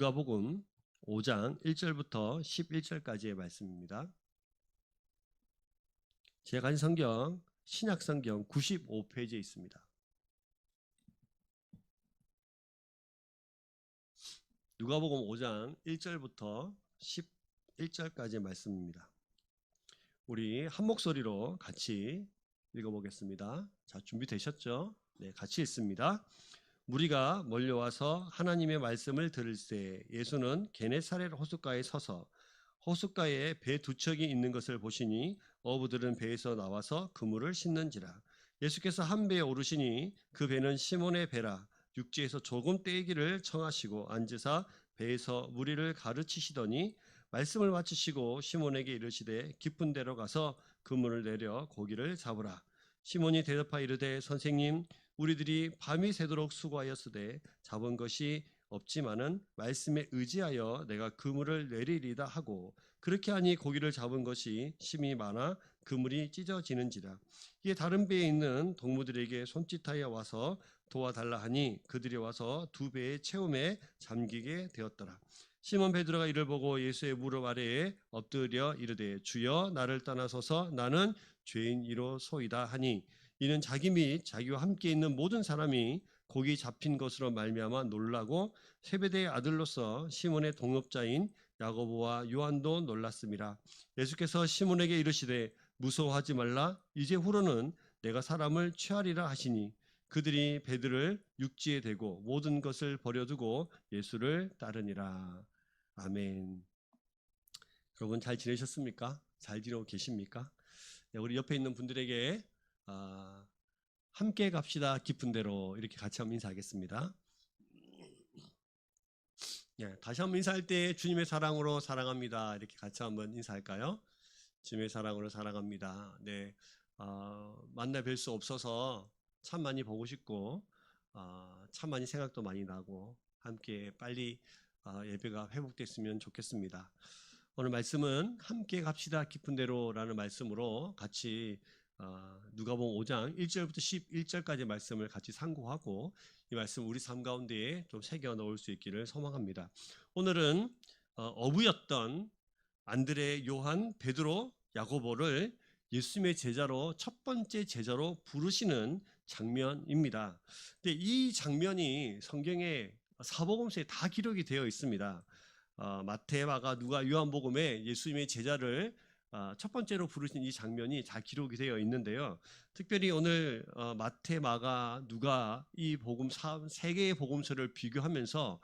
누가복음 5장 1절부터 11절까지의 말씀입니다. 제가 가진 성경 신약성경 95페이지에 있습니다. 누가복음 5장 1절부터 11절까지의 말씀입니다. 우리 한 목소리로 같이 읽어보겠습니다. 자, 준비되셨죠? 네, 같이 읽습니다. 무리가 몰려와서 하나님의 말씀을 들을새 예수는 게네사렛 호숫가에 서서 호숫가에 배 두 척이 있는 것을 보시니 어부들은 배에서 나와서 그물을 싣는지라. 예수께서 한 배에 오르시니 그 배는 시몬의 배라. 육지에서 조금 떼기를 청하시고 앉으사 배에서 무리를 가르치시더니 말씀을 마치시고 시몬에게 이르시되 깊은 데로 가서 그물을 내려 고기를 잡으라. 시몬이 대답하여 이르되 선생님 우리들이 밤이 새도록 수고하였으되 잡은 것이 없지만은 말씀에 의지하여 내가 그물을 내리리다 하고 그렇게 하니 고기를 잡은 것이 심히 많아 그물이 찢어지는지라. 이에 다른 배에 있는 동무들에게 손짓하여 와서 도와달라 하니 그들이 와서 두 배의 채움에 잠기게 되었더라. 시몬 베드로가 이를 보고 예수의 무릎 아래에 엎드려 이르되 주여 나를 떠나소서 나는 죄인이로소이다 하니 이는 자기 및 자기와 함께 있는 모든 사람이 고기 잡힌 것으로 말미암아 놀라고 세베대의 아들로서 시몬의 동업자인 야고보와 요한도 놀랐음이라. 예수께서 시몬에게 이르시되 무서워하지 말라. 이제 후로는 내가 사람을 취하리라 하시니 그들이 배들을 육지에 대고 모든 것을 버려두고 예수를 따르니라. 아멘. 여러분 잘 지내셨습니까? 잘 지내고 계십니까? 네, 우리 옆에 있는 분들에게 함께 갑시다 깊은 데로 이렇게 같이 한번 인사하겠습니다. 네, 다시 한번 인사할 때 주님의 사랑으로 사랑합니다 이렇게 같이 한번 인사할까요? 주님의 사랑으로 사랑합니다. 네, 만나 뵐 수 없어서 참 많이 보고 싶고 참 많이 생각도 많이 나고 함께 빨리 예배가 회복됐으면 좋겠습니다. 오늘 말씀은 함께 갑시다 깊은 데로라는 말씀으로 같이 누가복음 5장 1절부터 11절까지 말씀을 같이 상고하고 이 말씀 우리 삶 가운데에 좀 새겨 넣을 수 있기를 소망합니다. 오늘은 어부였던 안드레, 요한, 베드로, 야고보를 예수님의 제자로 첫 번째 제자로 부르시는 장면입니다. 근데 이 장면이 성경의 사복음서에 다 기록이 되어 있습니다. 마태, 마가, 누가, 요한복음에 예수님의 제자를 첫 번째로 부르신 이 장면이 잘 기록이 되어 있는데요. 특별히 오늘 마태, 마가, 누가 이 복음 세 개의 복음서를 비교하면서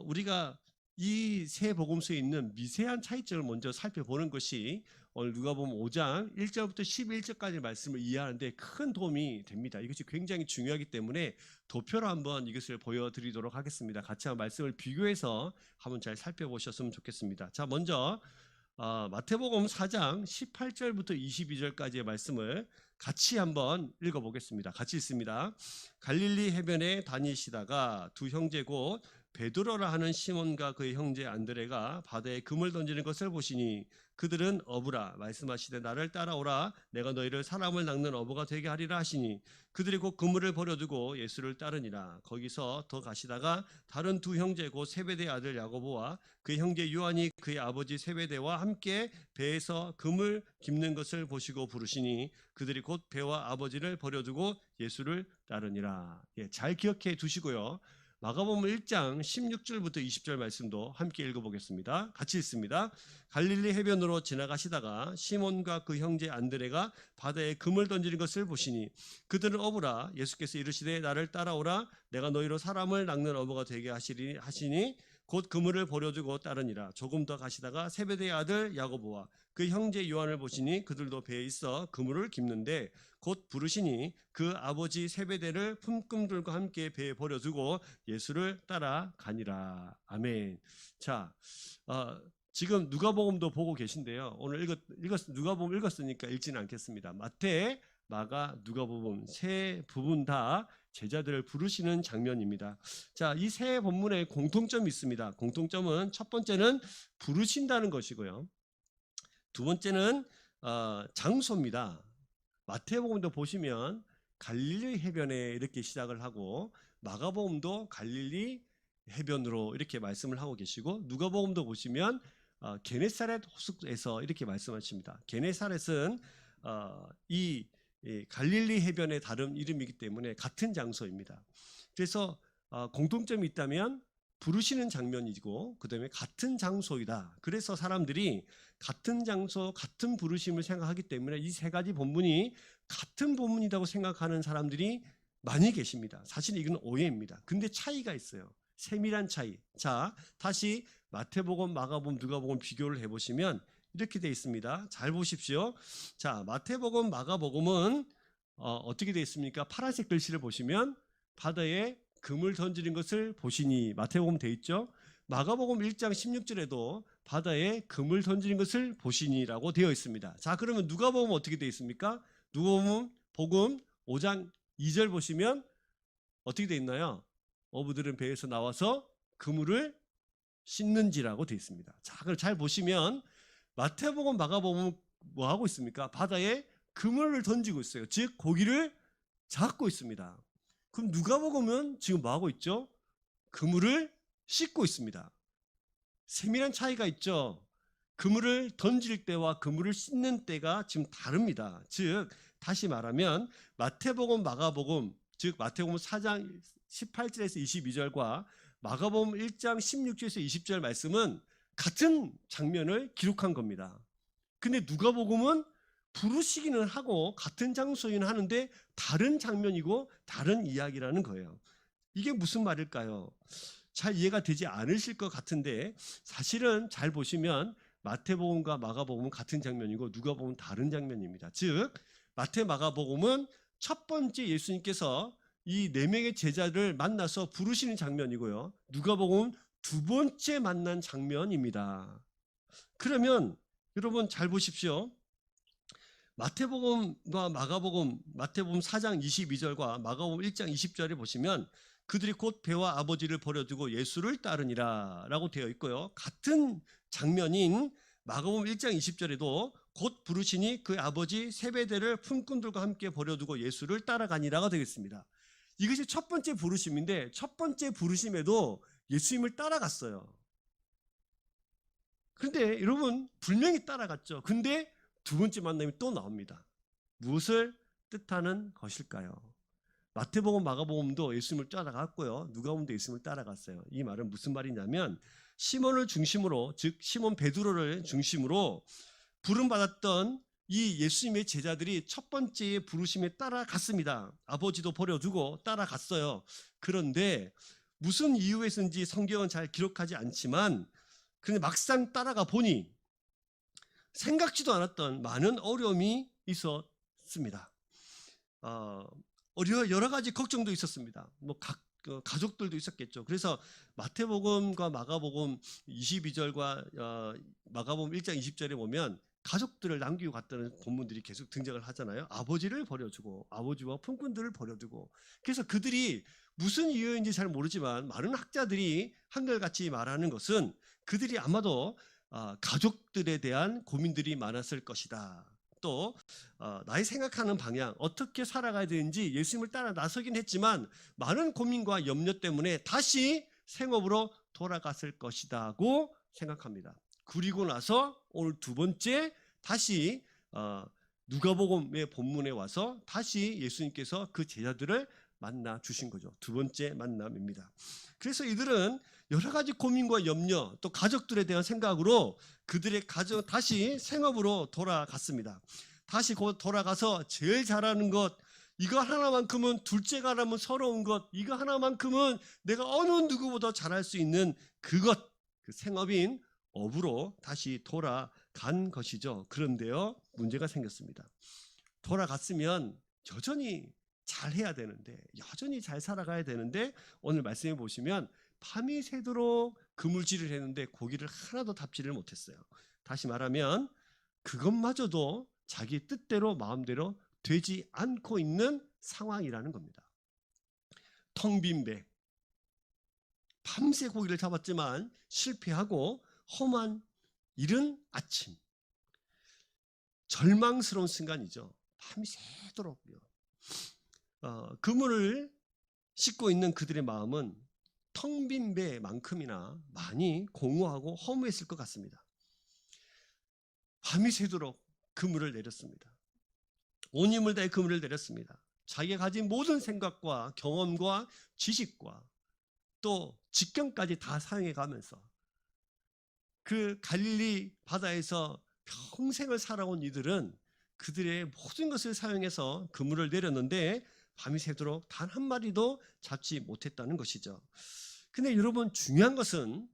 우리가 이 세 복음서에 있는 미세한 차이점을 먼저 살펴보는 것이 오늘 누가복음 5장 1절부터 11절까지 말씀을 이해하는데 큰 도움이 됩니다. 이것이 굉장히 중요하기 때문에 도표로 한번 이것을 보여드리도록 하겠습니다. 같이 한번 말씀을 비교해서 한번 잘 살펴보셨으면 좋겠습니다. 자, 먼저 마태복음 4장 18절부터 22절까지의 말씀을 같이 한번 읽어보겠습니다. 같이 읽습니다. 갈릴리 해변에 다니시다가 두 형제 곧 베드로라 하는 시몬과 그의 형제 안드레가 바다에 금을 던지는 것을 보시니 그들은 어부라 말씀하시되 나를 따라오라 내가 너희를 사람을 낚는 어부가 되게 하리라 하시니 그들이 곧 그물을 버려두고 예수를 따르니라. 거기서 더 가시다가 다른 두 형제 곧 세베대의 아들 야고보와 그의 형제 요한이 그의 아버지 세베대와 함께 배에서 금을 깁는 것을 보시고 부르시니 그들이 곧 배와 아버지를 버려두고 예수를 따르니라. 잘 기억해 두시고요. 마가복음 1장 16절부터 20절 말씀도 함께 읽어보겠습니다. 같이 읽습니다. 갈릴리 해변으로 지나가시다가 시몬과 그 형제 안드레가 바다에 금을 던지는 것을 보시니 그들은 어부라. 예수께서 이르시되 나를 따라오라 내가 너희로 사람을 낚는 어부가 되게 하시니 곧 그물을 버려두고 따르니라. 조금 더 가시다가 세베대의 아들 야고보와 그 형제 요한을 보시니 그들도 배에 있어 그물을 깁는데 곧 부르시니 그 아버지 세베대를 품꾼들과 함께 배에 버려두고 예수를 따라가니라. 아멘. 자, 지금 누가복음도 보고 계신데요. 오늘 누가복음 읽었으니까 읽지는 않겠습니다. 마태, 마가, 누가복음 세 부분 다 제자들을 부르시는 장면입니다. 자, 이 세 본문에 공통점이 있습니다. 공통점은 첫 번째는 부르신다는 것이고요. 두 번째는 장소입니다. 마태복음도 보시면 갈릴리 해변에 이렇게 시작을 하고 마가복음도 갈릴리 해변으로 이렇게 말씀을 하고 계시고, 누가복음도 보시면 게네사렛 호숫에서 이렇게 말씀하십니다. 게네사렛은 이 갈릴리 해변의 다른 이름이기 때문에 같은 장소입니다. 그래서 공통점이 있다면 부르시는 장면이고, 그 다음에 같은 장소이다. 그래서 사람들이 같은 장소, 같은 부르심을 생각하기 때문에 이 세 가지 본문이 같은 본문이라고 생각하는 사람들이 많이 계십니다. 사실 이건 오해입니다. 근데 차이가 있어요. 세밀한 차이. 자, 다시 마태복음, 마가복음, 누가복음 비교를 해보시면 이렇게 되어 있습니다. 잘 보십시오. 자, 마태복음, 마가복음은 어떻게 되어 있습니까? 파란색 글씨를 보시면 바다에 금을 던지는 것을 보시니, 마태복음 되어 있죠. 마가복음 1장 16절에도 바다에 금을 던지는 것을 보시니라고 되어 있습니다. 자, 그러면 누가복음 어떻게 되어 있습니까? 누가복음 5장 2절 보시면 어떻게 되어 있나요? 어부들은 배에서 나와서 그물을 씻는지라고 되어 있습니다. 자, 그걸 잘 보시면 마태복음, 마가복음은 뭐 하고 있습니까? 바다에 그물을 던지고 있어요. 즉 고기를 잡고 있습니다. 그럼 누가복음은 지금 뭐 하고 있죠? 그물을 씻고 있습니다. 세밀한 차이가 있죠. 그물을 던질 때와 그물을 씻는 때가 지금 다릅니다. 즉 다시 말하면 마태복음, 마가복음, 즉 마태복음 4장 18절에서 22절과 마가복음 1장 16절에서 20절 말씀은 같은 장면을 기록한 겁니다. 근데 누가복음은 부르시기는 하고 같은 장소이긴 하는데 다른 장면이고 다른 이야기라는 거예요. 이게 무슨 말일까요? 잘 이해가 되지 않으실 것 같은데, 사실은 잘 보시면 마태복음과 마가복음은 같은 장면이고 누가복음은 다른 장면입니다. 즉 마태, 마가복음은 첫 번째 예수님께서 이 네 명의 제자를 만나서 부르시는 장면이고요, 누가복음은 두 번째 만난 장면입니다. 그러면 여러분 잘 보십시오. 마태복음과 마가복음, 마태복음 4장 22절과 마가복음 1장 20절에 보시면 그들이 곧 배와 아버지를 버려두고 예수를 따르니라 라고 되어 있고요, 같은 장면인 마가복음 1장 20절에도 곧 부르시니 그 아버지 세베대를 품꾼들과 함께 버려두고 예수를 따라가니라가 되겠습니다. 이것이 첫 번째 부르심인데, 첫 번째 부르심에도 예수님을 따라갔어요. 그런데 여러분 분명히 따라갔죠. 근데 두 번째 만남이 또 나옵니다. 무엇을 뜻하는 것일까요? 마태복음, 마가복음도 예수님을 따라갔고요, 누가복음도 예수님을 따라갔어요. 이 말은 무슨 말이냐면 시몬을 중심으로, 즉 시몬 베드로를 중심으로 부름받았던 이 예수님의 제자들이 첫 번째 부르심에 따라갔습니다. 아버지도 버려두고 따라갔어요. 그런데 무슨 이유에서인지 성경은 잘 기록하지 않지만, 그런데 막상 따라가 보니 생각지도 않았던 많은 어려움이 있었습니다. 여러 가지 걱정도 있었습니다. 가족들도 있었겠죠. 그래서 마태복음과 마가복음 22절과 마가복음 1장 20절에 보면 가족들을 남기고 갔다는 본문들이 계속 등장을 하잖아요. 아버지를 버려두고, 아버지와 품꾼들을 버려두고. 그래서 그들이 무슨 이유인지 잘 모르지만 많은 학자들이 한결같이 말하는 것은 그들이 아마도 가족들에 대한 고민들이 많았을 것이다. 또 나의 생각하는 방향, 어떻게 살아가야 되는지 예수님을 따라 나서긴 했지만 많은 고민과 염려 때문에 다시 생업으로 돌아갔을 것이라고 생각합니다. 그리고 나서 오늘 두 번째 다시 누가복음의 본문에 와서 다시 예수님께서 그 제자들을 만나 주신 거죠. 두 번째 만남입니다. 그래서 이들은 여러 가지 고민과 염려, 또 가족들에 대한 생각으로 그들의 가정 다시 생업으로 돌아갔습니다. 다시 돌아가서 제일 잘하는 것, 이거 하나만큼은 둘째가 하면 서러운 것, 이거 하나만큼은 내가 어느 누구보다 잘할 수 있는 그것, 그 생업인 업으로 다시 돌아간 것이죠. 그런데요, 문제가 생겼습니다. 돌아갔으면 여전히 잘해야 되는데, 여전히 잘 살아가야 되는데, 오늘 말씀해 보시면 밤이 새도록 그물질을 했는데 고기를 하나도 잡지를 못했어요. 다시 말하면 그것마저도 자기 뜻대로 마음대로 되지 않고 있는 상황이라는 겁니다. 텅 빈 배, 밤새 고기를 잡았지만 실패하고 험한 이른 아침, 절망스러운 순간이죠. 밤이 새도록요. 그물을 씻고 있는 그들의 마음은 텅 빈 배만큼이나 많이 공허하고 허무했을 것 같습니다. 밤이 새도록 그물을 내렸습니다. 온 힘을 다해 그물을 내렸습니다. 자기가 가진 모든 생각과 경험과 지식과 또 직경까지 다 사용해 가면서 그 갈릴리 바다에서 평생을 살아온 이들은 그들의 모든 것을 사용해서 그물을 내렸는데 밤이 새도록 단 한 마리도 잡지 못했다는 것이죠. 근데 여러분, 중요한 것은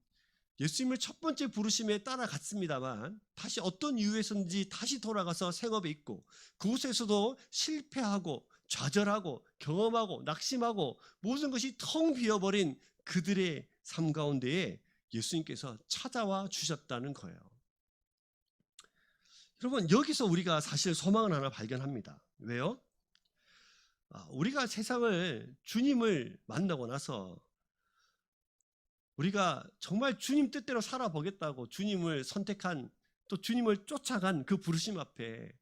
예수님을 첫 번째 부르심에 따라갔습니다만 다시 어떤 이유에서인지 다시 돌아가서 생업에 있고 그곳에서도 실패하고 좌절하고 경험하고 낙심하고 모든 것이 텅 비어버린 그들의 삶 가운데에 예수님께서 찾아와 주셨다는 거예요. 여러분, 여기서 우리가 사실 소망을 하나 발견합니다. 왜요? 우리가 세상을 주님을 만나고 나서 우리가 정말 주님 뜻대로 살아보겠다고 주님을 선택한, 또 주님을 쫓아간 그 부르심 앞에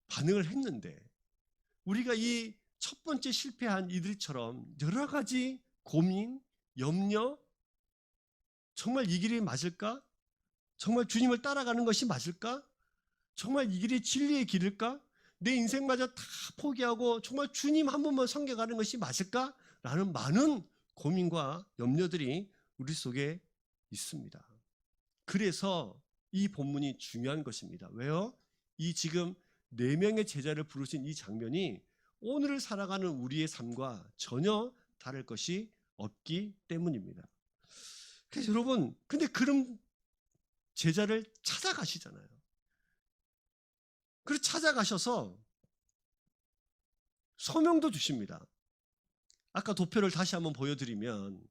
반응을 했는데 우리가 이 첫 번째 실패한 이들처럼 여러 가지 고민, 염려, 정말 이 길이 맞을까? 정말 주님을 따라가는 것이 맞을까? 정말 이 길이 진리의 길일까? 내 인생마저 다 포기하고 정말 주님 한 분만 섬겨가는 것이 맞을까? 라는 많은 고민과 염려들이 우리 속에 있습니다. 그래서 이 본문이 중요한 것입니다. 왜요? 이 지금 4명의 제자를 부르신 이 장면이 오늘을 살아가는 우리의 삶과 전혀 다를 것이 없기 때문입니다. 그래서 여러분, 근데 그런 제자를 찾아가시잖아요. 그래서 찾아가셔서 소명도 주십니다. 아까 도표를 다시 한번 보여드리면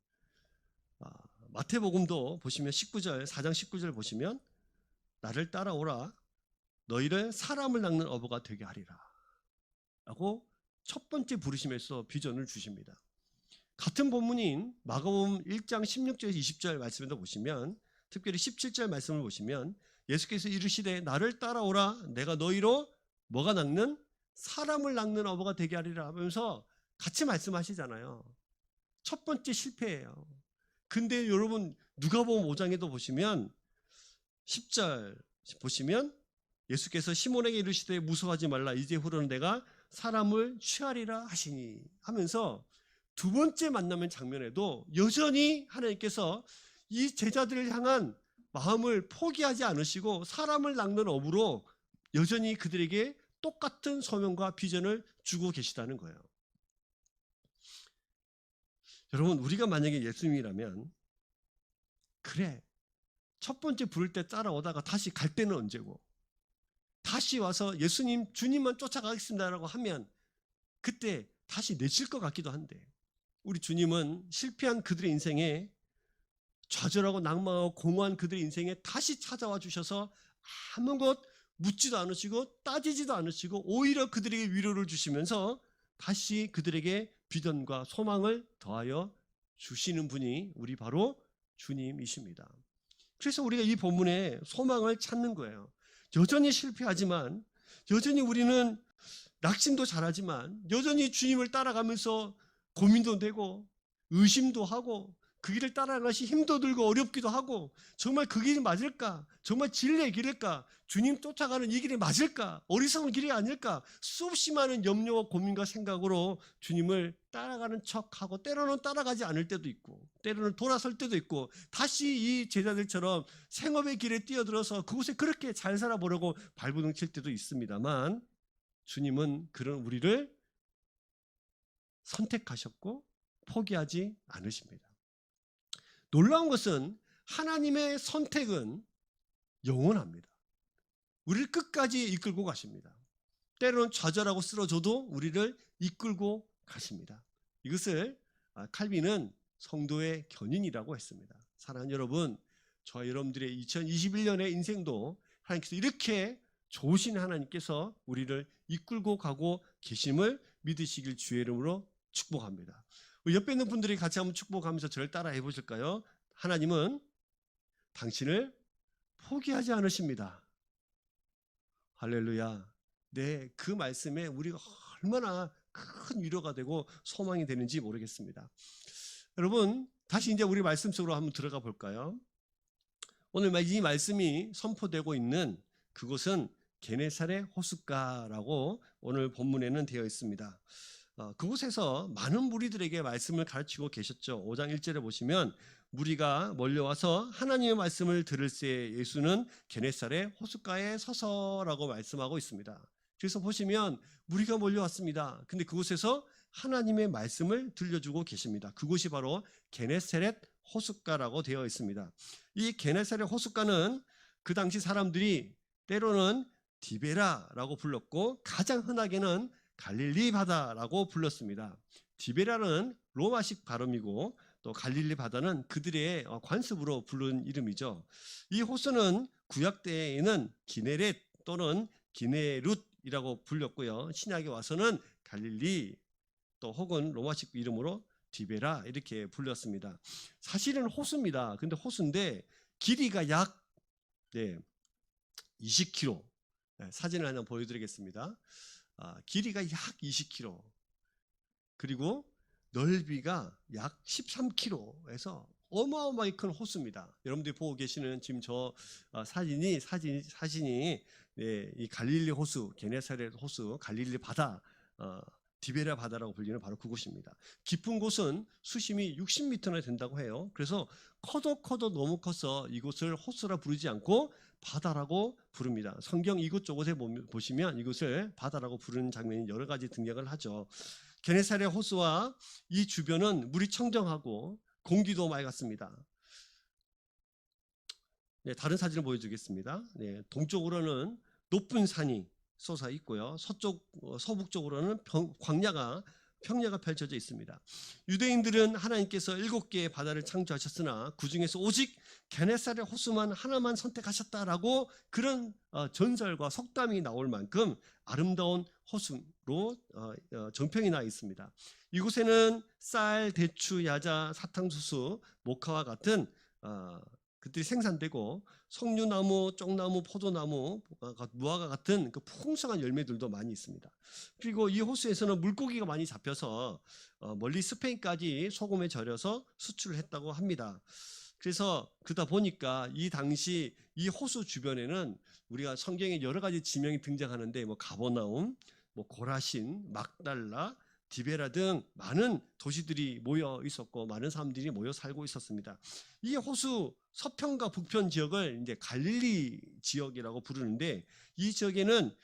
마태복음도 보시면 19절, 4장 19절 보시면 나를 따라오라, 너희를 사람을 낚는 어부가 되게 하리라 라고 첫 번째 부르심에서 비전을 주십니다. 같은 본문인 마가복음 1장 16절 20절 말씀에도 보시면, 특별히 17절 말씀을 보시면 예수께서 이르시되 나를 따라오라, 내가 너희로 뭐가 낚는? 사람을 낚는 어부가 되게 하리라 하면서 같이 말씀하시잖아요. 첫 번째 실패예요. 근데 여러분, 누가복음 5장에도 보시면 10절 보시면 예수께서 시몬에게 이르시되 무서워하지 말라, 이제후로는 내가 사람을 취하리라 하시니 하면서 두 번째 만나면 장면에도 여전히 하나님께서 이 제자들을 향한 마음을 포기하지 않으시고 사람을 낚는 어부로 여전히 그들에게 똑같은 소명과 비전을 주고 계시다는 거예요. 여러분, 우리가 만약에 예수님이라면 그래, 첫 번째 부를 때 따라오다가 다시 갈 때는 언제고, 다시 와서 예수님, 주님만 쫓아가겠습니다라고 하면 그때 다시 내칠 것 같기도 한데, 우리 주님은 실패한 그들의 인생에, 좌절하고 낭망하고 공허한 그들의 인생에 다시 찾아와 주셔서 아무것 묻지도 않으시고 따지지도 않으시고 오히려 그들에게 위로를 주시면서 다시 그들에게 비전과 소망을 더하여 주시는 분이 우리 바로 주님이십니다. 그래서 우리가 이 본문에 소망을 찾는 거예요. 여전히 실패하지만, 여전히 우리는 낙심도 잘하지만, 여전히 주님을 따라가면서 고민도 되고 의심도 하고 그 길을 따라가는 것이 힘도 들고 어렵기도 하고, 정말 그 길이 맞을까? 정말 진리의 길일까? 주님 쫓아가는 이 길이 맞을까? 어리석은 길이 아닐까? 수없이 많은 염려와 고민과 생각으로 주님을 따라가는 척하고 때로는 따라가지 않을 때도 있고 때로는 돌아설 때도 있고, 다시 이 제자들처럼 생업의 길에 뛰어들어서 그곳에 그렇게 잘 살아보려고 발버둥 칠 때도 있습니다만, 주님은 그런 우리를 선택하셨고 포기하지 않으십니다. 놀라운 것은 하나님의 선택은 영원합니다. 우리를 끝까지 이끌고 가십니다. 때로는 좌절하고 쓰러져도 우리를 이끌고 가십니다. 이것을 칼빈은 성도의 견인이라고 했습니다. 사랑하는 여러분, 저와 여러분들의 2021년의 인생도 하나님께서 이렇게 좋으신 하나님께서 우리를 이끌고 가고 계심을 믿으시길 주의 이름으로 축복합니다. 우리 옆에 있는 분들이 같이 한번 축복하면서 저를 따라 해보실까요? 하나님은 당신을 포기하지 않으십니다. 할렐루야. 네, 그 말씀에 우리가 얼마나 큰 위로가 되고 소망이 되는지 모르겠습니다. 여러분, 다시 이제 우리 말씀 속으로 한번 들어가 볼까요? 오늘 이 말씀이 선포되고 있는 그곳은 게네사렛 호숫가라고 오늘 본문에는 되어 있습니다. 그곳에서 많은 무리들에게 말씀을 가르치고 계셨죠. 5장 1절에 보시면 무리가 몰려와서 하나님의 말씀을 들을새 예수는 게네사렛 호숫가에 서서라고 말씀하고 있습니다. 그래서 보시면 무리가 몰려왔습니다. 근데 그곳에서 하나님의 말씀을 들려주고 계십니다. 그곳이 바로 게네사렛 호숫가라고 되어 있습니다. 이 게네사렛 호숫가는 그 당시 사람들이 때로는 디베라라고 불렀고 가장 흔하게는 갈릴리 바다라고 불렀습니다. 디베라는 로마식 발음이고 또 갈릴리 바다는 그들의 관습으로 부른 이름이죠. 이 호수는 구약 때에는 기네렛 또는 기네룻이라고 불렸고요. 신약에 와서는 갈릴리 또 혹은 로마식 이름으로 디베라 이렇게 불렸습니다. 사실은 호수입니다. 근데 호수인데 길이가 약 20km. 사진을 하나 보여드리겠습니다. 길이가 약 20km. 그리고 넓이가 약 13km에서 어마어마하게 큰 호수입니다. 여러분들이 보고 계시는 지금 저 사진이 이 갈릴리 호수, 게네사렛 호수, 갈릴리 바다, 디베라 바다라고 불리는 바로 그곳입니다. 깊은 곳은 수심이 60m나 된다고 해요. 그래서 커도 너무 커서 이곳을 호수라 부르지 않고 바다라고 부릅니다. 성경 이곳저곳에 보시면 이곳을 바다라고 부르는 장면이 여러 가지 등장을 하죠. 게네사렛 호수와 이 주변은 물이 청정하고 공기도 맑았습니다. 다른 사진을 보여주겠습니다. 동쪽으로는 높은 산이 솟아 있고요. 서북쪽으로는 평야가 펼쳐져 있습니다. 유대인들은 하나님께서 7개의 바다를 창조하셨으나 그 중에서 오직 게네사렛 호수만 하나만 선택하셨다라고 그런 전설과 속담이 나올 만큼 아름다운 호수로 정평이 나 있습니다. 이곳에는 쌀, 대추, 야자, 사탕수수, 모카와 같은 그들이 생산되고 석류나무, 쪽나무, 포도나무, 무화과 같은 그 풍성한 열매들도 많이 있습니다. 그리고 이 호수에서는 물고기가 많이 잡혀서 멀리 스페인까지 소금에 절여서 수출을 했다고 합니다. 그래서 그러다 보니까 이 당시 이 호수 주변에는 우리가 성경에 여러 가지 지명이 등장하는데 가버나움, 고라신, 막달라, 디베라 등 많은 도시들이 모여 있었고 많은 사람들이 모여 살고 있었습니다. 이 호수 서편과 북편 지역을 이제 갈릴리 지역이라고 부르는데 이 지역에는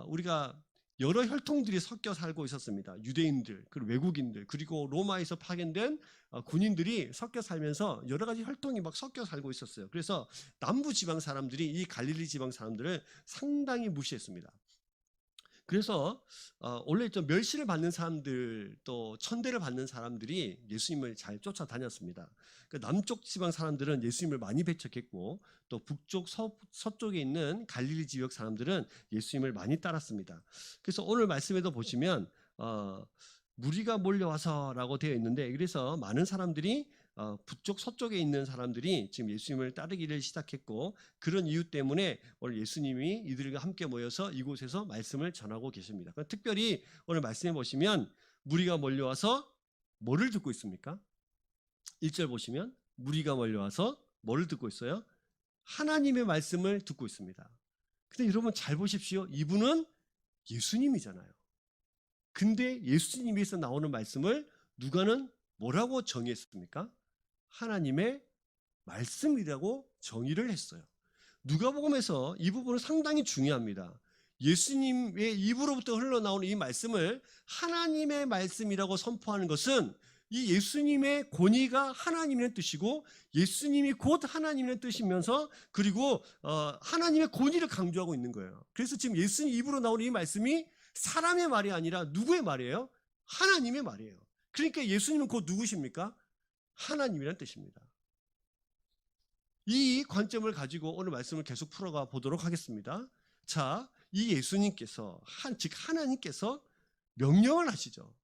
우리가 여러 혈통들이 섞여 살고 있었습니다. 유대인들, 그리고 외국인들, 그리고 로마에서 파견된 군인들이 섞여 살면서 여러 가지 혈통이 막 섞여 살고 있었어요. 그래서 남부 지방 사람들이 이 갈릴리 지방 사람들을 상당히 무시했습니다. 그래서 원래 좀 멸시를 받는 사람들 또 천대를 받는 사람들이 예수님을 잘 쫓아다녔습니다. 남쪽 지방 사람들은 예수님을 많이 배척했고 또 북쪽 서쪽에 있는 갈릴리 지역 사람들은 예수님을 많이 따랐습니다. 그래서 오늘 말씀에도 보시면 무리가 몰려와서라고 되어 있는데 그래서 많은 사람들이 북쪽 서쪽에 있는 사람들이 지금 예수님을 따르기를 시작했고 그런 이유 때문에 오늘 예수님이 이들과 함께 모여서 이곳에서 말씀을 전하고 계십니다. 특별히 오늘 말씀해 보시면 무리가 몰려와서 뭐를 듣고 있습니까? 1절 보시면 무리가 몰려와서 뭐를 듣고 있어요? 하나님의 말씀을 듣고 있습니다. 근데 여러분 잘 보십시오. 이분은 예수님이잖아요. 근데 예수님에서 나오는 말씀을 누가는 뭐라고 정의했습니까? 하나님의 말씀이라고 정의를 했어요. 누가복음에서 이 부분은 상당히 중요합니다. 예수님의 입으로부터 흘러나오는 이 말씀을 하나님의 말씀이라고 선포하는 것은 이 예수님의 권위가 하나님의 뜻이고 예수님이 곧 하나님의 뜻이면서 그리고 하나님의 권위를 강조하고 있는 거예요. 그래서 지금 예수님 입으로 나오는 이 말씀이 사람의 말이 아니라 누구의 말이에요? 하나님의 말이에요. 그러니까 예수님은 곧 누구십니까? 하나님이라는 뜻입니다. 이 관점을 가지고 오늘 말씀을 계속 풀어가 보도록 하겠습니다. 자, 이 예수님께서 즉 하나님께서 명령을 하시죠.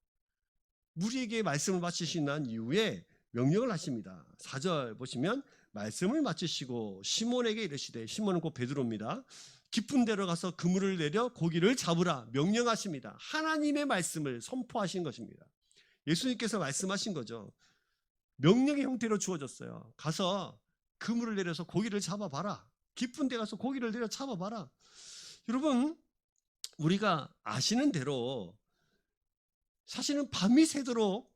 우리에게 말씀을 마치신 난 이후에 명령을 하십니다. 4절 보시면 말씀을 마치시고 시몬에게 이르시되 시몬은 곧 베드로입니다. 깊은 데로 가서 그물을 내려 고기를 잡으라 명령하십니다. 하나님의 말씀을 선포하신 것입니다. 예수님께서 말씀하신 거죠. 명령의 형태로 주어졌어요. 가서 그물을 내려서 고기를 잡아봐라. 깊은 데 가서 고기를 내려 잡아봐라. 여러분, 우리가 아시는 대로 사실은 밤이 새도록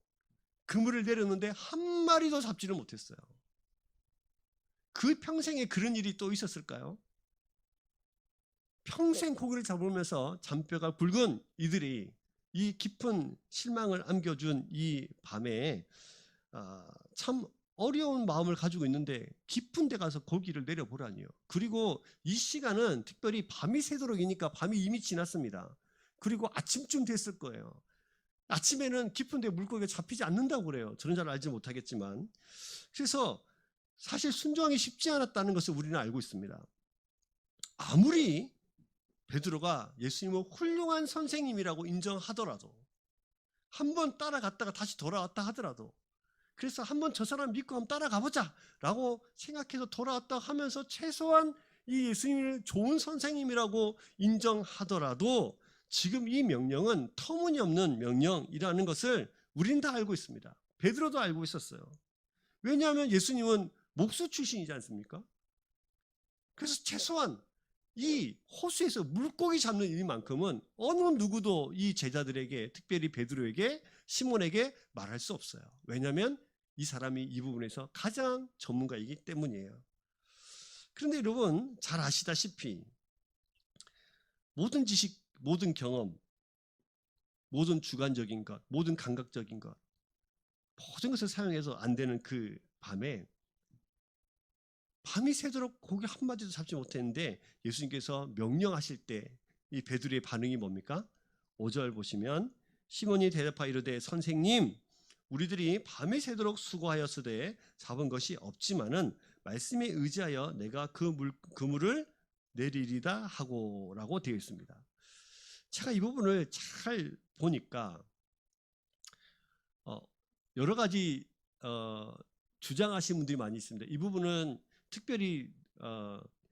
그물을 내렸는데 한 마리도 잡지를 못했어요. 그 평생에 그런 일이 또 있었을까요? 평생 고기를 잡으면서 잔뼈가 굵은 이들이 이 깊은 실망을 안겨준 이 밤에 참 어려운 마음을 가지고 있는데 깊은 데 가서 고기를 내려보라니요. 그리고 이 시간은 특별히 밤이 새도록이니까 밤이 이미 지났습니다. 그리고 아침쯤 됐을 거예요. 아침에는 깊은 데 물고기가 잡히지 않는다고 그래요. 저는 잘 알지 못하겠지만. 그래서 사실 순종하기 쉽지 않았다는 것을 우리는 알고 있습니다. 아무리 베드로가 예수님을 훌륭한 선생님이라고 인정하더라도, 한번 따라갔다가 다시 돌아왔다 하더라도, 그래서 한번 저 사람 믿고 한번 따라가보자 라고 생각해서 돌아왔다 하면서 최소한 이 예수님을 좋은 선생님이라고 인정하더라도 지금 이 명령은 터무니없는 명령이라는 것을 우리는 다 알고 있습니다. 베드로도 알고 있었어요. 왜냐하면 예수님은 목수 출신이지 않습니까? 그래서 최소한 이 호수에서 물고기 잡는 일만큼은 어느 누구도 이 제자들에게, 특별히 베드로에게, 시몬에게 말할 수 없어요. 왜냐하면 이 사람이 이 부분에서 가장 전문가이기 때문이에요. 그런데 여러분 잘 아시다시피 모든 지식, 모든 경험, 모든 주관적인 것, 모든 감각적인 것, 모든 것을 사용해서 안 되는 그 밤에 밤이 새도록 고기 한 마디도 잡지 못했는데 예수님께서 명령하실 때 이 베드로의 반응이 뭡니까? 5절 보시면 시몬이 대답하여 이르되 선생님 우리들이 밤이 새도록 수고하였으되 잡은 것이 없지만은 말씀에 의지하여 내가 그물을 내리리다 하고 라고 되어 있습니다. 제가 이 부분을 잘 보니까 여러 가지 주장하시는 분들이 많이 있습니다. 이 부분은 특별히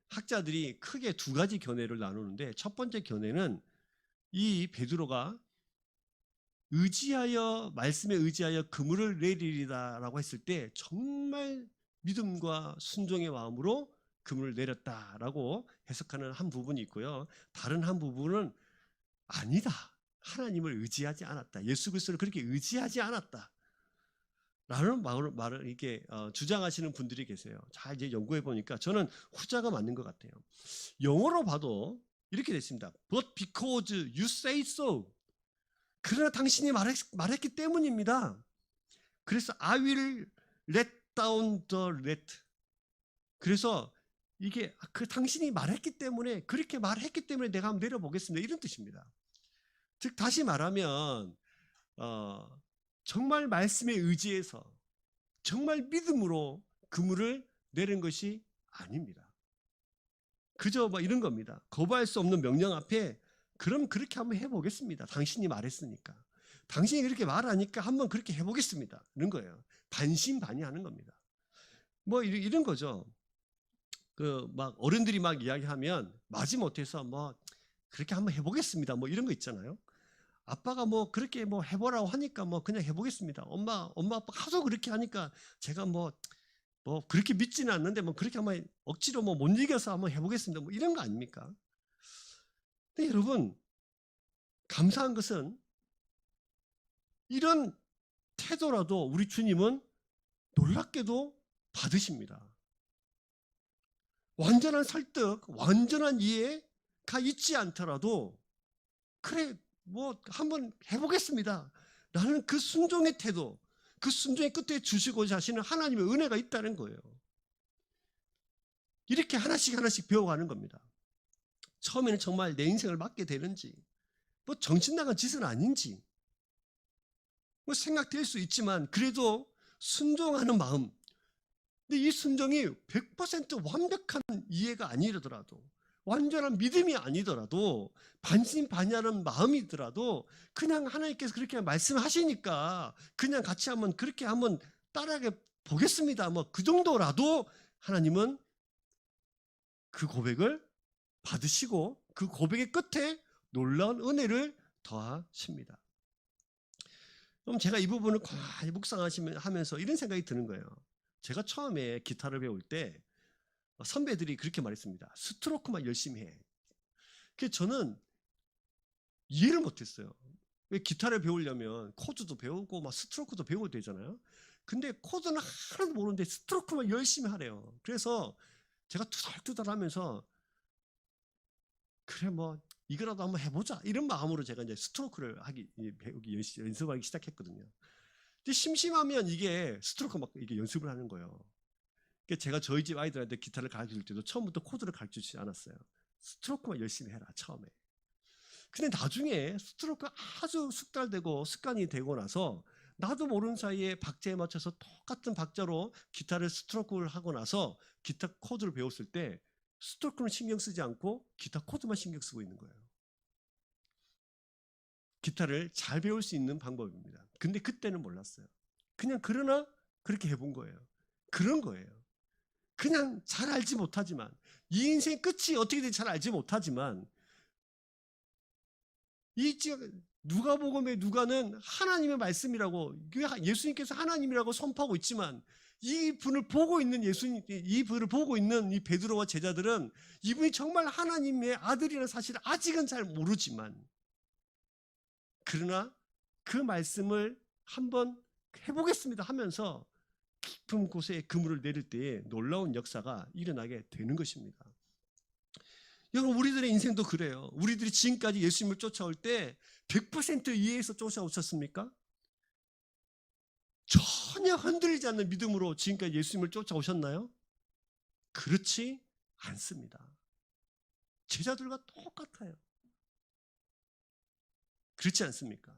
학자들이 크게 두 가지 견해를 나누는데 첫 번째 견해는 이 베드로가 의지하여 말씀에 의지하여 그물을 내리리다라고 했을 때 정말 믿음과 순종의 마음으로 그물을 내렸다라고 해석하는 한 부분이 있고요. 다른 한 부분은 아니다. 하나님을 의지하지 않았다. 예수 그리스도를 그렇게 의지하지 않았다. 라는 말을 이렇게 주장하시는 분들이 계세요. 잘 이제 연구해 보니까 저는 후자가 맞는 것 같아요. 영어로 봐도 이렇게 됐습니다. But because you say so. 그러나 당신이 말했기 때문입니다. 그래서 I will let down the net. 그래서 이게 그 당신이 말했기 때문에, 그렇게 말했기 때문에 내가 한번 내려보겠습니다. 이런 뜻입니다. 즉 다시 말하면 정말 말씀에 의지해서 정말 믿음으로 그물을 내린 것이 아닙니다. 그저 이런 겁니다. 거부할 수 없는 명령 앞에 그럼 그렇게 한번 해보겠습니다. 당신이 말했으니까. 당신이 그렇게 말하니까 한번 그렇게 해보겠습니다. 이런 거예요. 반신반의하는 겁니다. 이런 거죠. 어른들이 이야기하면 마지못해서 그렇게 한번 해보겠습니다. 이런 거 있잖아요. 아빠가 그렇게 해보라고 하니까 그냥 해보겠습니다. 엄마 아빠 하도 그렇게 하니까 제가 그렇게 믿지는 않는데 그렇게 한번 억지로 못 이겨서 한번 해보겠습니다. 이런 거 아닙니까? 근데 여러분 감사한 것은 이런 태도라도 우리 주님은 놀랍게도 받으십니다. 완전한 설득, 완전한 이해가 있지 않더라도 그래 한번 해보겠습니다. 라는 그 순종의 태도, 그 순종의 끝에 주시고자 하시는 하나님의 은혜가 있다는 거예요. 이렇게 하나씩 배워가는 겁니다. 처음에는 정말 내 인생을 맡게 되는지, 정신 나간 짓은 아닌지, 생각될 수 있지만 그래도 순종하는 마음. 근데 이 순종이 100% 완벽한 이해가 아니더라도, 완전한 믿음이 아니더라도, 반신반의하는 마음이더라도 그냥 하나님께서 그렇게 말씀하시니까 그냥 같이 그렇게 한번 따라해 보겠습니다. 그 정도라도 하나님은 그 고백을 받으시고 그 고백의 끝에 놀라운 은혜를 더하십니다. 그럼 제가 이 부분을 많이 묵상하면서 이런 생각이 드는 거예요. 제가 처음에 기타를 배울 때 선배들이 그렇게 말했습니다. 스트로크만 열심히 해. 그래서 저는 이해를 못했어요. 왜 기타를 배우려면 코드도 배우고 막 스트로크도 배우고 되잖아요. 근데 코드는 하나도 모르는데 스트로크만 열심히 하래요. 그래서 제가 투덜투덜하면서 그래 뭐 이거라도 한번 해보자 이런 마음으로 제가 이제 스트로크를 배우기 연습하기 시작했거든요. 근데 심심하면 이게 스트로크 막 이게 연습을 하는 거예요. 그러니까 제가 저희 집 아이들한테 기타를 가르칠 때도 처음부터 코드를 가르치지 않았어요. 스트로크만 열심히 해라 처음에. 근데 나중에 스트로크가 아주 숙달되고 습관이 되고 나서 나도 모르는 사이에 박자에 맞춰서 똑같은 박자로 기타를 스트로크를 하고 나서 기타 코드를 배웠을 때 스트로크는 신경 쓰지 않고 기타 코드만 신경 쓰고 있는 거예요. 기타를 잘 배울 수 있는 방법입니다. 근데 그때는 몰랐어요. 그냥 그러나 그렇게 해본 거예요. 그런 거예요. 그냥 잘 알지 못하지만 이 인생 끝이 어떻게 될지 잘 알지 못하지만 이 누가복음의 누가는 하나님의 말씀이라고 예수님께서 하나님이라고 선포하고 있지만 이 분을 보고 있는 이 분을 보고 있는 이 베드로와 제자들은 이분이 정말 하나님의 아들이라는 사실을 아직은 잘 모르지만 그러나 그 말씀을 한번 해보겠습니다 하면서 깊은 곳에 그물을 내릴 때에 놀라운 역사가 일어나게 되는 것입니다. 여러분 우리들의 인생도 그래요. 우리들이 지금까지 예수님을 쫓아올 때 100% 이해해서 쫓아오셨습니까? 전혀 흔들리지 않는 믿음으로 지금까지 예수님을 쫓아오셨나요? 그렇지 않습니다. 제자들과 똑같아요. 그렇지 않습니까?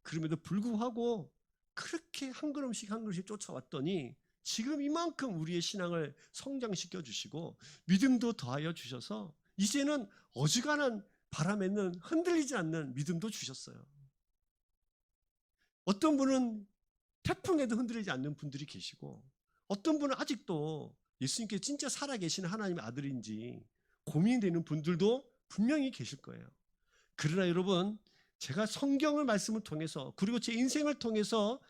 그럼에도 불구하고 그렇게 한 걸음씩 한 걸음씩 쫓아왔더니 지금 이만큼 우리의 신앙을 성장시켜 주시고 믿음도 더하여 주셔서 이제는 어지간한 바람에는 흔들리지 않는 믿음도 주셨어요. 어떤 분은 태풍에도 흔들리지 않는 분들이 계시고 어떤 분은 아직도 예수님께 진짜 살아계신 하나님의 아들인지 고민되는 분들도 분명히 계실 거예요. 그러나 여러분 제가 성경을 말씀을 통해서 그리고 제 인생을 통해서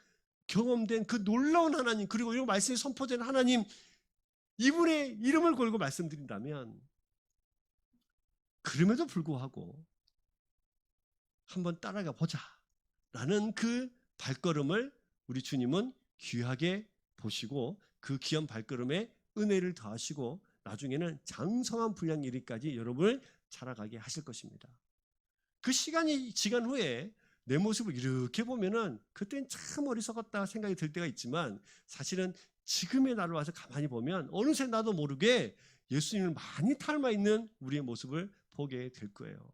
경험된 그 놀라운 하나님 그리고 이 말씀이 선포된 하나님 이분의 이름을 걸고 말씀드린다면 그럼에도 불구하고 한번 따라가 보자 라는 그 발걸음을 우리 주님은 귀하게 보시고 그 귀한 발걸음에 은혜를 더하시고 나중에는 장성한 분량 이르기까지 여러분을 자라가게 하실 것입니다. 그 시간이 지난 후에 내 모습을 이렇게 보면은 그때는 참 어리석었다 생각이 들 때가 있지만 사실은 지금의 나를 와서 가만히 보면 어느새 나도 모르게 예수님을 많이 닮아 있는 우리의 모습을 보게 될 거예요.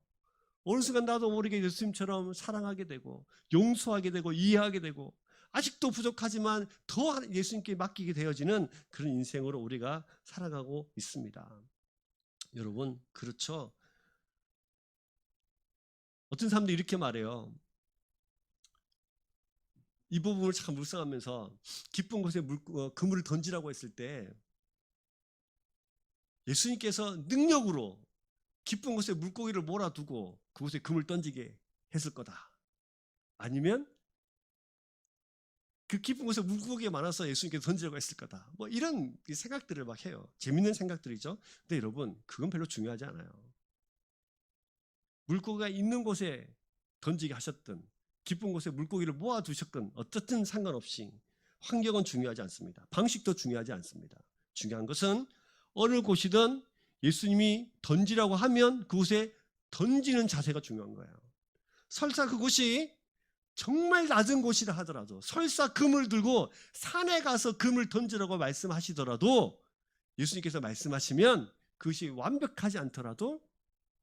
어느 순간 나도 모르게 예수님처럼 사랑하게 되고 용서하게 되고 이해하게 되고 아직도 부족하지만 더 예수님께 맡기게 되어지는 그런 인생으로 우리가 살아가고 있습니다. 여러분 그렇죠? 어떤 사람들이 이렇게 말해요. 이 부분을 참 묵상하면서 깊은 곳에 그물을 던지라고 했을 때 예수님께서 능력으로 깊은 곳에 물고기를 몰아두고 그곳에 그물 던지게 했을 거다. 아니면 그 깊은 곳에 물고기가 많아서 예수님께서 던지라고 했을 거다. 뭐 이런 생각들을 막 해요. 재밌는 생각들이죠. 근데 여러분 그건 별로 중요하지 않아요. 물고기가 있는 곳에 던지게 하셨든 깊은 곳에 물고기를 모아두셨건 어쨌든 상관없이 환경은 중요하지 않습니다. 방식도 중요하지 않습니다. 중요한 것은 어느 곳이든 예수님이 던지라고 하면 그곳에 던지는 자세가 중요한 거예요. 설사 그곳이 정말 낮은 곳이라 하더라도 설사 금을 들고 산에 가서 금을 던지라고 말씀하시더라도 예수님께서 말씀하시면 그것이 완벽하지 않더라도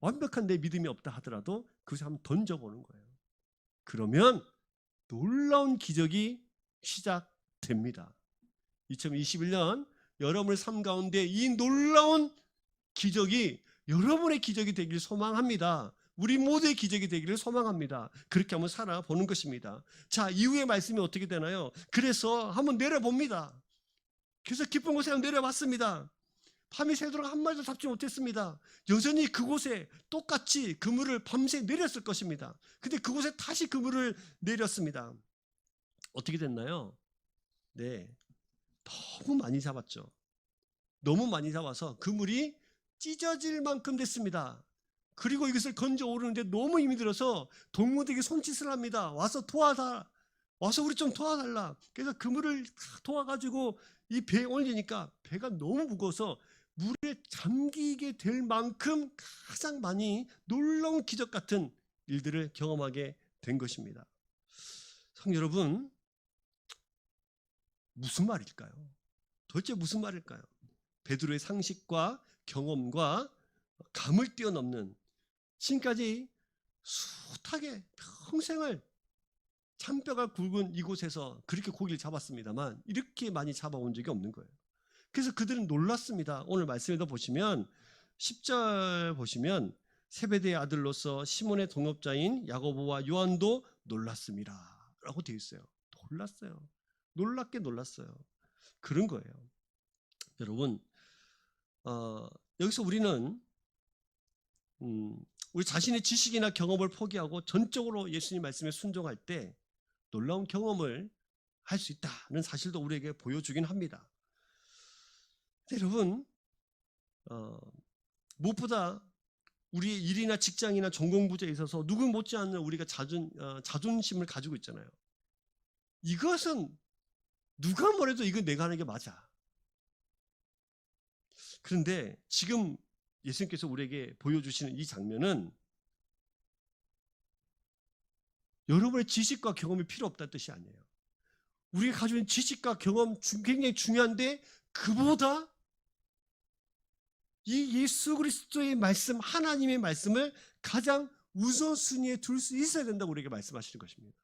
완벽한 내 믿음이 없다 하더라도 그것을 한번 던져보는 거예요. 그러면 놀라운 기적이 시작됩니다. 2021년 여러분의 삶 가운데 이 놀라운 기적이 여러분의 기적이 되기를 소망합니다. 우리 모두의 기적이 되기를 소망합니다. 그렇게 한번 살아보는 것입니다. 자, 이후의 말씀이 어떻게 되나요? 그래서 한번 내려봅니다. 그래서 깊은 곳에 한번 내려봤습니다. 밤이 새도록 한 마디도 잡지 못했습니다. 여전히 그곳에 똑같이 그물을 밤새 내렸을 것입니다. 근데 그곳에 다시 그물을 내렸습니다. 어떻게 됐나요? 네, 너무 많이 잡았죠. 너무 많이 잡아서 그물이 찢어질 만큼 됐습니다. 그리고 이것을 건져 오르는데 너무 힘이 들어서 동무들에게 손짓을 합니다. 와서 도와달라. 와서 우리 좀 도와달라. 그래서 그물을 도와가지고 이 배에 올리니까 배가 너무 무거워서 물에 잠기게 될 만큼 가장 많이 놀라운 기적 같은 일들을 경험하게 된 것입니다. 성도 여러분, 무슨 말일까요? 도대체 무슨 말일까요? 베드로의 상식과 경험과 감을 뛰어넘는, 지금까지 숱하게 평생을 잔뼈가 굵은 이곳에서 그렇게 고기를 잡았습니다만 이렇게 많이 잡아온 적이 없는 거예요. 그래서 그들은 놀랐습니다. 오늘 말씀에도 보시면 10절 보시면 세베대의 아들로서 시몬의 동업자인 야고보와 요한도 놀랐습니다 라고 되어 있어요. 놀랐어요. 놀랍게 놀랐어요. 그런 거예요. 여러분, 여기서 우리는 우리 자신의 지식이나 경험을 포기하고 전적으로 예수님 말씀에 순종할 때 놀라운 경험을 할 수 있다는 사실도 우리에게 보여주긴 합니다. 여러분, 무엇보다 우리의 일이나 직장이나 전공 부자에 있어서 누구 못지않은 우리가 자존심을 가지고 있잖아요. 이것은 누가 뭐래도 이건 내가 하는 게 맞아. 그런데 지금 예수님께서 우리에게 보여주시는 이 장면은 여러분의 지식과 경험이 필요 없다는 뜻이 아니에요. 우리가 가지고 있는 지식과 경험 굉장히 중요한데 그보다 이 예수 그리스도의 말씀, 하나님의 말씀을 가장 우선순위에 둘 수 있어야 된다고 우리에게 말씀하시는 것입니다.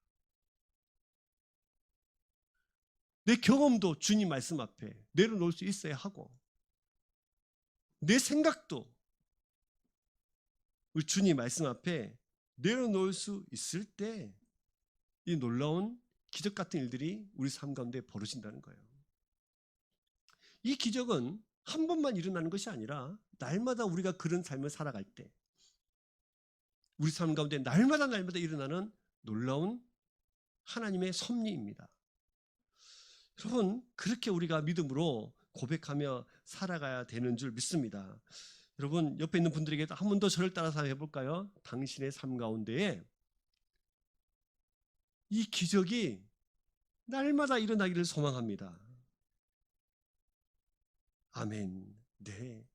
내 경험도 주님 말씀 앞에 내려놓을 수 있어야 하고 내 생각도 우리 주님 말씀 앞에 내려놓을 수 있을 때 이 놀라운 기적 같은 일들이 우리 삶 가운데 벌어진다는 거예요. 이 기적은 한 번만 일어나는 것이 아니라 날마다 우리가 그런 삶을 살아갈 때 우리 삶 가운데 날마다 일어나는 놀라운 하나님의 섭리입니다. 여러분, 그렇게 우리가 믿음으로 고백하며 살아가야 되는 줄 믿습니다. 여러분, 옆에 있는 분들에게 한 번 더 저를 따라서 해볼까요? 당신의 삶 가운데에 이 기적이 날마다 일어나기를 소망합니다. 아멘. 네.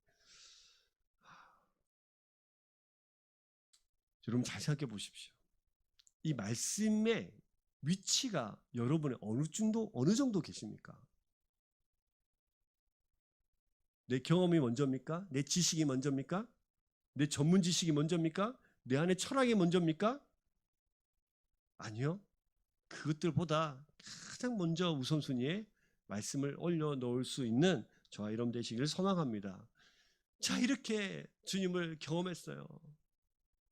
여러분 잘 생각해 보십시오. 이 말씀의 위치가 여러분의 어느 정도 계십니까? 내 경험이 먼저입니까? 내 지식이 먼저입니까? 내 전문 지식이 먼저입니까? 내 안에 철학이 먼저입니까? 아니요. 그것들보다 가장 먼저 우선순위에 말씀을 올려놓을 수 있는 저와 여러분 되시기를 소망합니다. 자, 이렇게 주님을 경험했어요.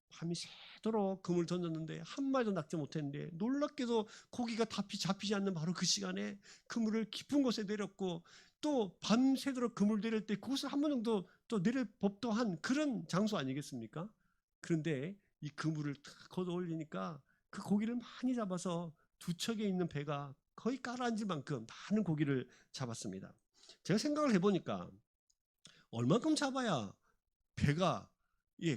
밤이 새도록 그물 던졌는데 한 마리도 낚지 못했는데 놀랍게도 고기가 잡히지 않는 바로 그 시간에 그물을 깊은 곳에 내렸고 또 밤새도록 그물 내릴 때 그곳을 한 번 정도 또 내릴 법도 한 그런 장소 아니겠습니까? 그런데 이 그물을 탁 걷어 올리니까 그 고기를 많이 잡아서 두 척에 있는 배가 거의 깔아앉을 만큼 많은 고기를 잡았습니다. 제가 생각을 해보니까 얼만큼 잡아야 배가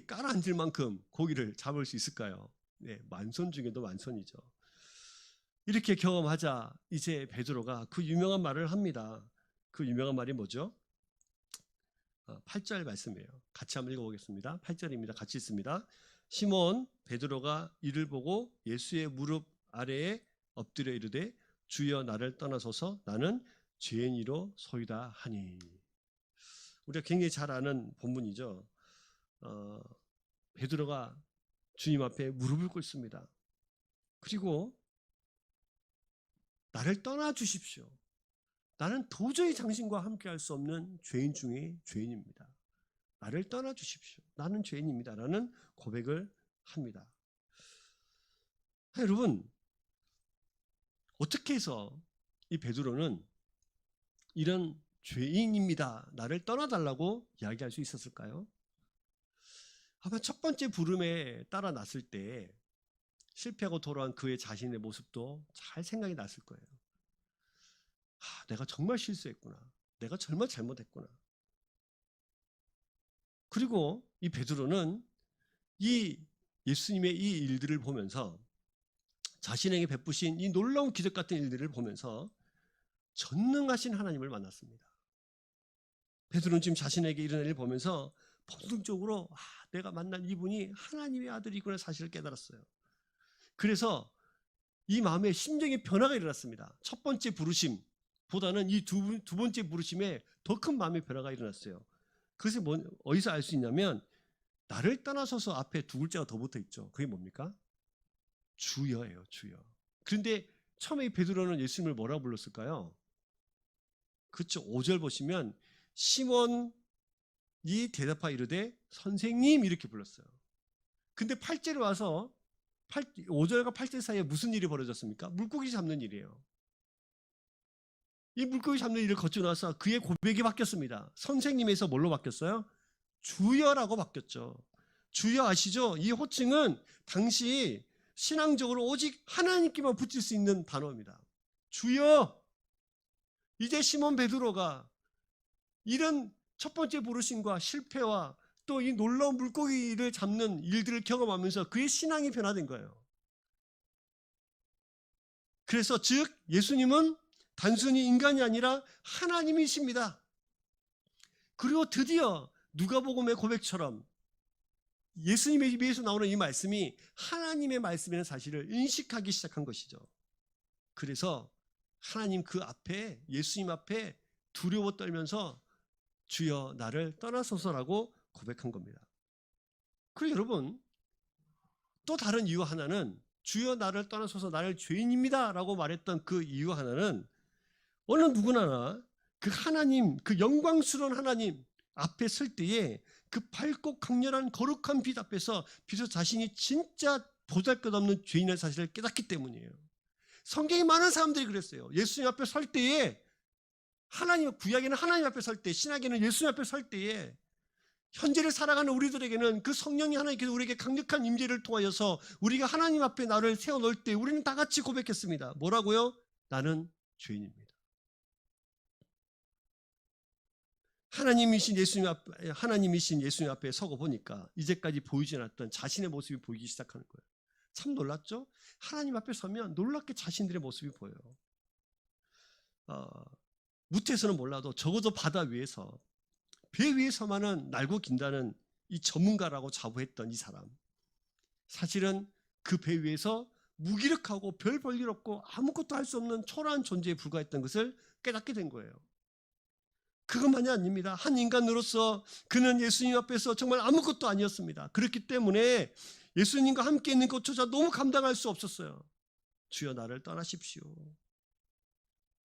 깔아앉을 만큼 고기를 잡을 수 있을까요? 네, 만손 중에도 만손이죠. 이렇게 경험하자 이제 베드로가 그 유명한 말을 합니다. 그 유명한 말이 뭐죠? 8절 말씀이에요. 같이 한번 읽어보겠습니다. 8절입니다. 같이 읽습니다. 시몬 베드로가 이를 보고 예수의 무릎 아래에 엎드려 이르되 주여 나를 떠나소서 나는 죄인이로 소이다 하니. 우리가 굉장히 잘 아는 본문이죠. 베드로가 주님 앞에 무릎을 꿇습니다. 그리고 나를 떠나 주십시오. 나는 도저히 당신과 함께 할 수 없는 죄인 중에 죄인입니다. 나를 떠나 주십시오. 나는 죄인입니다. 라는 고백을 합니다. 여러분, 어떻게 해서 이 베드로는 이런 죄인입니다. 나를 떠나달라고 이야기할 수 있었을까요? 아마 첫 번째 부름에 따라 났을 때 실패하고 돌아온 그의 자신의 모습도 잘 생각이 났을 거예요. 내가 정말 실수했구나. 내가 정말 잘못했구나. 그리고 이 베드로는 이 예수님의 이 일들을 보면서, 자신에게 베푸신 이 놀라운 기적 같은 일들을 보면서 전능하신 하나님을 만났습니다. 베드로는 지금 자신에게 일어난 일을 보면서 본능적으로 내가 만난 이분이 하나님의 아들이구나 사실을 깨달았어요. 그래서 이 마음에 심정의 변화가 일어났습니다. 첫 번째 부르심보다는 이 두 번째 부르심에 더 큰 마음의 변화가 일어났어요. 그것이 어디서 알 수 있냐면, 나를 떠나서서 앞에 두 글자가 더 붙어 있죠. 그게 뭡니까? 주여예요, 주여. 그런데 처음에 이 베드로는 예수님을 뭐라고 불렀을까요? 그렇죠. 5절 보시면 시몬이 대답하여 이르되 선생님 이렇게 불렀어요. 근데 8절에 와서 5절과 8절 사이에 무슨 일이 벌어졌습니까? 물고기 잡는 일이에요. 이 물고기 잡는 일을 거치고 나서 그의 고백이 바뀌었습니다. 선생님에서 뭘로 바뀌었어요? 주여라고 바뀌었죠. 주여 아시죠? 이 호칭은 당시 신앙적으로 오직 하나님께만 붙일 수 있는 단어입니다. 주여! 이제 시몬 베드로가 이런 첫 번째 부르심과 실패와 또 이 놀라운 물고기를 잡는 일들을 경험하면서 그의 신앙이 변화된 거예요. 그래서 즉 예수님은 단순히 인간이 아니라 하나님이십니다. 그리고 드디어 누가복음의 고백처럼 예수님의 입에서 나오는 이 말씀이 하나님의 말씀이라는 사실을 인식하기 시작한 것이죠. 그래서 하나님 그 앞에, 예수님 앞에 두려워 떨면서 주여 나를 떠나소서라고 고백한 겁니다. 그리고 여러분, 또 다른 이유 하나는 주여 나를 떠나소서 나를 죄인입니다 라고 말했던 그 이유 하나는, 어느 누구나 그 하나님, 그 영광스러운 하나님 앞에 설 때에 그 밝고 강렬한 거룩한 빛 앞에서 비로소 자신이 진짜 보잘것없는 죄인의 사실을 깨닫기 때문이에요. 성경에 많은 사람들이 그랬어요. 예수님 앞에 설 때에, 하나님, 구약에는 하나님 앞에 설 때, 신약에는 예수님 앞에 설 때에, 현재를 살아가는 우리들에게는 그 성령이 하나님께서 우리에게 강력한 임재를 통하여서 우리가 하나님 앞에 나를 세워놓을 때 우리는 다 같이 고백했습니다. 뭐라고요? 나는 죄인입니다. 하나님이신 예수님 앞에 서고 보니까 이제까지 보이지 않았던 자신의 모습이 보이기 시작하는 거예요. 참 놀랐죠? 하나님 앞에 서면 놀랍게 자신들의 모습이 보여요. 무태에서는 몰라도 적어도 바다 위에서, 배 위에서만은 날고 긴다는 이 전문가라고 자부했던 이 사람, 사실은 그 배 위에서 무기력하고 별 볼일 없고 아무것도 할 수 없는 초라한 존재에 불과했던 것을 깨닫게 된 거예요. 그것만이 아닙니다. 한 인간으로서 그는 예수님 앞에서 정말 아무것도 아니었습니다. 그렇기 때문에 예수님과 함께 있는 것조차 너무 감당할 수 없었어요. 주여 나를 떠나십시오.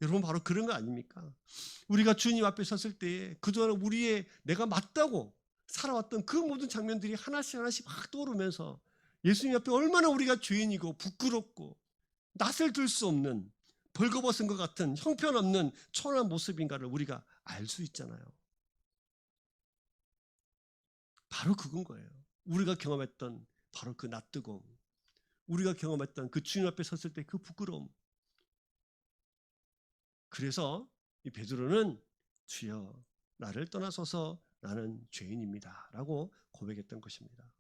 여러분, 바로 그런 거 아닙니까? 우리가 주님 앞에 섰을 때에 그동안 내가 맞다고 살아왔던 그 모든 장면들이 하나씩 하나씩 막 떠오르면서 예수님 앞에 얼마나 우리가 죄인이고 부끄럽고 낯을 들 수 없는, 벌거벗은 것 같은 형편없는 초라한 모습인가를 우리가 알 수 있잖아요. 바로 그건 거예요. 우리가 경험했던 바로 그 낯뜨거움, 우리가 경험했던 그 주님 앞에 섰을 때 그 부끄러움. 그래서 이 베드로는 주여 나를 떠나소서 나는 죄인입니다 라고 고백했던 것입니다.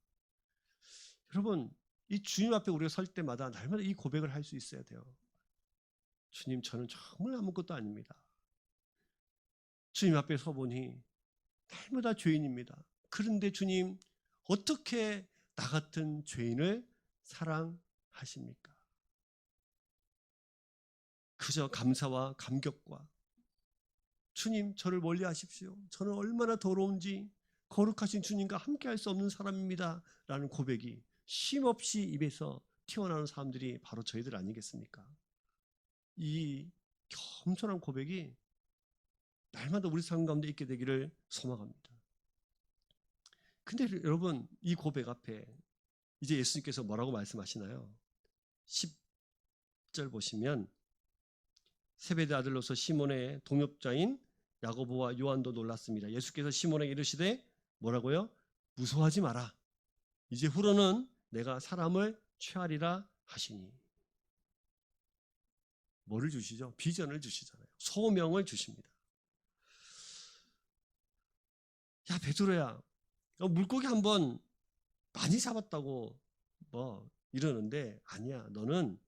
여러분, 이 주님 앞에 우리가 설 때마다 날마다 이 고백을 할 수 있어야 돼요. 주님, 저는 정말 아무것도 아닙니다. 주님 앞에 서보니 날마다 죄인입니다. 그런데 주님, 어떻게 나 같은 죄인을 사랑하십니까? 그저 감사와 감격과 주님, 저를 멀리 하십시오. 저는 얼마나 더러운지 거룩하신 주님과 함께 할 수 없는 사람입니다 라는 고백이 쉼없이 입에서 튀어나오는 사람들이 바로 저희들 아니겠습니까? 이 겸손한 고백이 날마다 우리 삶 가운데 있게 되기를 소망합니다. 근데 여러분, 이 고백 앞에 이제 예수님께서 뭐라고 말씀하시나요? 10절 보시면 세베대 아들로서 시몬의 동역자인 야고보와 요한도 놀랐습니다. 예수께서 시몬에게 이르시되 뭐라고요? 무서워하지 마라. 이제 후로는 내가 사람을 취하리라 하시니. 뭐를 주시죠? 비전을 주시잖아요. 소명을 주십니다. 야, 베드로야, 물고기 한번 많이 잡았다고 뭐 이러는데 아니야. 너는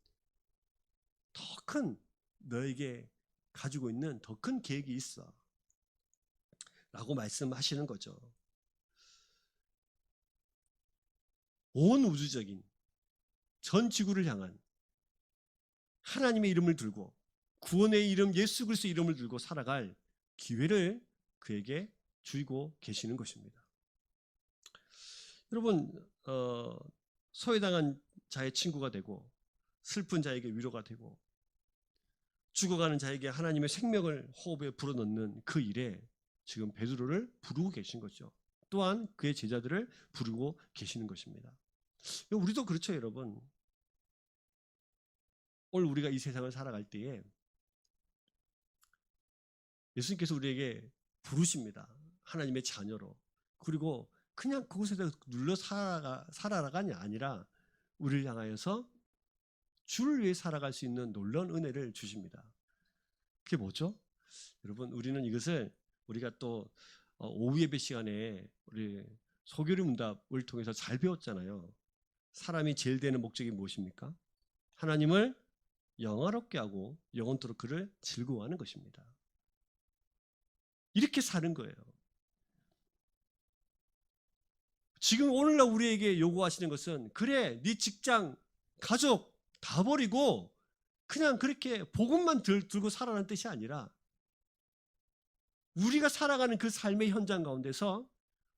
더 큰, 너에게 가지고 있는 더 큰 계획이 있어 라고 말씀하시는 거죠. 온 우주적인 전 지구를 향한 하나님의 이름을 들고 구원의 이름 예수 그리스도의 이름을 들고 살아갈 기회를 그에게 주고 계시는 것입니다. 여러분, 소외당한 자의 친구가 되고 슬픈 자에게 위로가 되고 죽어가는 자에게 하나님의 생명을 호흡에 불어넣는 그 일에 지금 베드로를 부르고 계신 거죠. 또한 그의 제자들을 부르고 계시는 것입니다. 우리도 그렇죠, 여러분. 오늘 우리가 이 세상을 살아갈 때에 예수님께서 우리에게 부르십니다. 하나님의 자녀로. 그리고 그냥 그곳에서 눌러 살아가니 아니라 우리를 향하여서 주를 위해 살아갈 수 있는 놀라운 은혜를 주십니다. 그게 뭐죠? 여러분, 우리는 이것을 우리가 또 오후 예배 시간에 우리 소교리 문답을 통해서 잘 배웠잖아요. 사람이 제일 되는 목적이 무엇입니까? 하나님을 영화롭게 하고 영원토록 그를 즐거워하는 것입니다. 이렇게 사는 거예요. 지금 오늘날 우리에게 요구하시는 것은 그래, 네 직장, 가족 다 버리고 그냥 그렇게 복음만 들고 살아라는 뜻이 아니라 우리가 살아가는 그 삶의 현장 가운데서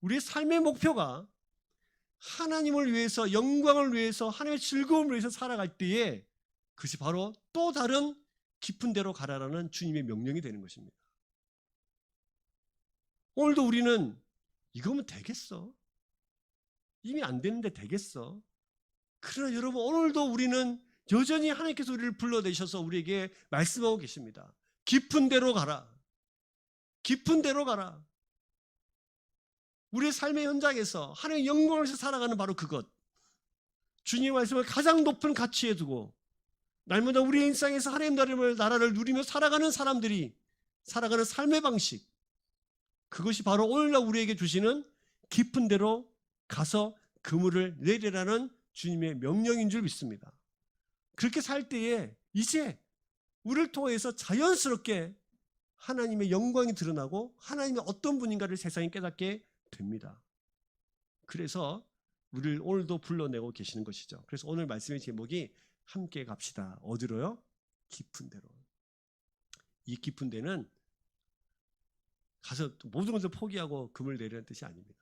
우리의 삶의 목표가 하나님을 위해서, 영광을 위해서, 하나님의 즐거움을 위해서 살아갈 때에 그것이 바로 또 다른 깊은 데로 가라라는 주님의 명령이 되는 것입니다. 오늘도 우리는 이거면 되겠어? 이미 안 되는데 되겠어? 그러나 여러분, 오늘도 우리는 여전히 하나님께서 우리를 불러내셔서 우리에게 말씀하고 계십니다. 깊은 데로 가라. 깊은 데로 가라. 우리의 삶의 현장에서 하나님의 영광을 위해서 살아가는 바로 그것. 주님의 말씀을 가장 높은 가치에 두고 날마다 우리의 일상에서 하나님의 나라를 누리며 살아가는 사람들이 살아가는 삶의 방식. 그것이 바로 오늘날 우리에게 주시는 깊은 데로 가서 그물을 내리라는 주님의 명령인 줄 믿습니다. 그렇게 살 때에 이제 우리를 통해서 자연스럽게 하나님의 영광이 드러나고 하나님의 어떤 분인가를 세상이 깨닫게 됩니다. 그래서 우리를 오늘도 불러내고 계시는 것이죠. 그래서 오늘 말씀의 제목이 함께 갑시다. 어디로요? 깊은 데로. 이 깊은 데는 가서 모든 것을 포기하고 금을 내리는 뜻이 아닙니다.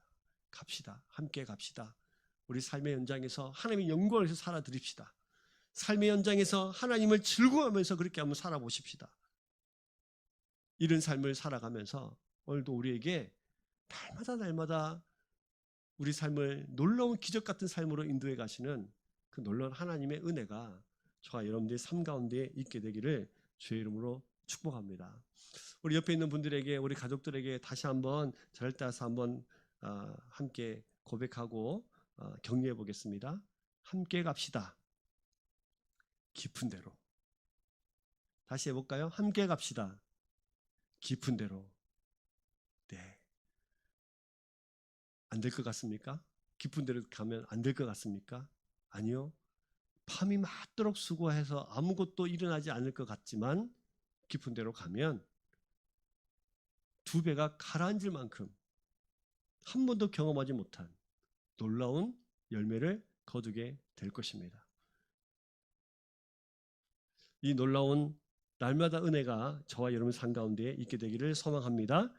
갑시다. 함께 갑시다. 우리 삶의 현장에서 하나님의 영광을 위해서 살아드립시다. 삶의 현장에서 하나님을 즐거워하면서 그렇게 한번 살아보십시다. 이런 삶을 살아가면서 오늘도 우리에게 날마다 우리 삶을 놀라운 기적 같은 삶으로 인도해 가시는 그 놀라운 하나님의 은혜가 저와 여러분들의 삶 가운데 있게 되기를 주의 이름으로 축복합니다. 우리 옆에 있는 분들에게, 우리 가족들에게 다시 한번 저를 따라서 한번 함께 고백하고 격려해 보겠습니다. 함께 갑시다. 깊은 데로. 다시 해볼까요? 함께 갑시다. 깊은 데로. 네. 안 될 것 같습니까? 깊은 데로 가면 안 될 것 같습니까? 아니요. 밤이 맞도록 수고해서 아무것도 일어나지 않을 것 같지만 깊은 데로 가면 두 배가 가라앉을 만큼 한 번도 경험하지 못한 놀라운 열매를 거두게 될 것입니다. 이 놀라운 날마다 은혜가 저와 여러분 삶 가운데 있게 되기를 소망합니다.